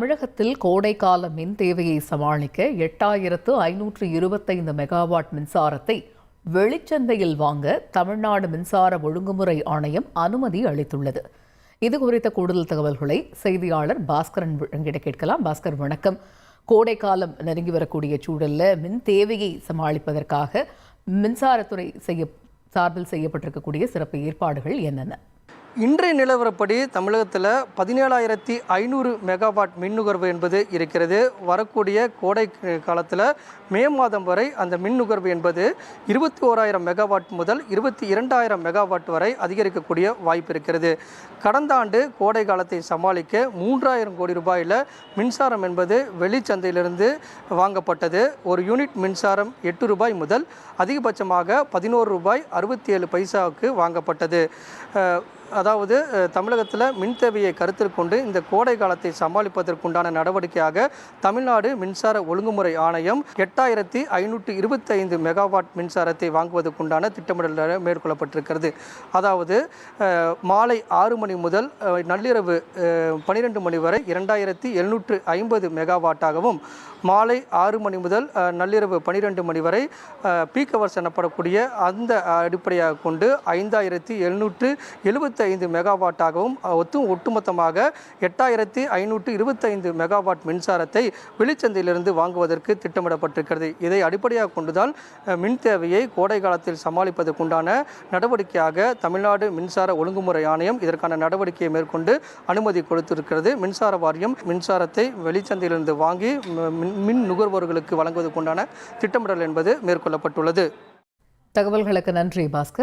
தமிழகத்தில் கோடைக்கால மின் தேவையை சமாளிக்க 8525 மெகாவாட் மின்சாரத்தை வெளிச்சந்தையில் வாங்க தமிழ்நாடு மின்சார ஒழுங்குமுறை ஆணையம் அனுமதி அளித்துள்ளது. இதுகுறித்த கூடுதல் தகவல்களை செய்தியாளர் பாஸ்கரன் வழங்கிட கேட்கலாம். பாஸ்கர், வணக்கம். கோடைக்காலம் நெருங்கி வரக்கூடிய சூழலில் மின் தேவையை சமாளிப்பதற்காக மின்சாரத்துறை சார்பில் செய்யப்பட்டிருக்கக்கூடிய சிறப்பு ஏற்பாடுகள் என்னென்ன? இன்றைய நிலவரப்படி தமிழகத்தில் 17,500 மெகாவாட் மின் நுகர்வு என்பது இருக்கிறது. வரக்கூடிய கோடை காலத்தில் மே மாதம் வரை அந்த மின் நுகர்வு என்பது 21,000 மெகாவாட் முதல் 22,000 மெகாவாட் வரை அதிகரிக்கக்கூடிய வாய்ப்பு இருக்கிறது. கடந்த ஆண்டு கோடை காலத்தை சமாளிக்க 3,000 கோடி ரூபாயில் மின்சாரம் என்பது வெளிச்சந்தையிலிருந்து வாங்கப்பட்டது. ஒரு யூனிட் மின்சாரம் 8 ரூபாய் முதல் அதிகபட்சமாக 11 ரூபாய் 67 பைசாவுக்கு வாங்கப்பட்டது. அதாவது தமிழகத்தில் மின் தேவையை கருத்தில் கொண்டு இந்த கோடை காலத்தை சமாளிப்பதற்குண்டான நடவடிக்கையாக தமிழ்நாடு மின்சார ஒழுங்குமுறை ஆணையம் 8525 மெகாவாட் மின்சாரத்தை வாங்குவதற்குண்டான திட்டமிடல் மேற்கொள்ளப்பட்டிருக்கிறது. அதாவது மாலை 6 மணி முதல் நள்ளிரவு 12 மணி வரை 2750 மெகாவாட்டாகவும், மாலை 6 மணி முதல் நள்ளிரவு 12 மணி வரை பீக் ஹவர்ஸ் எனப்படக்கூடிய அந்த அடிப்படையாக கொண்டு 5775 மெகாவாட்டாகவும் ஒட்டுமொத்தமாக 8525 மெகாவாட் மின்சாரத்தை வெளிச்சந்தையிலிருந்து வாங்குவதற்கு திட்டமிடப்பட்டிருக்கிறது. இதை அடிப்படையாக கொண்டுதான் மின் தேவையை கோடை காலத்தில் சமாளிப்பதற்குண்டான நடவடிக்கையாக தமிழ்நாடு மின்சார ஒழுங்குமுறை ஆணையம் இதற்கான நடவடிக்கையை மேற்கொண்டு அனுமதி கொடுத்திருக்கிறது. மின்சார வாரியம் மின்சாரத்தை வெளிச்சந்தையிலிருந்து வாங்கி மின் நுகர்வோர்களுக்கு வழங்குவதற்குண்டான திட்டமிடல் என்பது மேற்கொள்ளப்பட்டுள்ளது. தகவல்களுக்கு நன்றி பாஸ்கர்.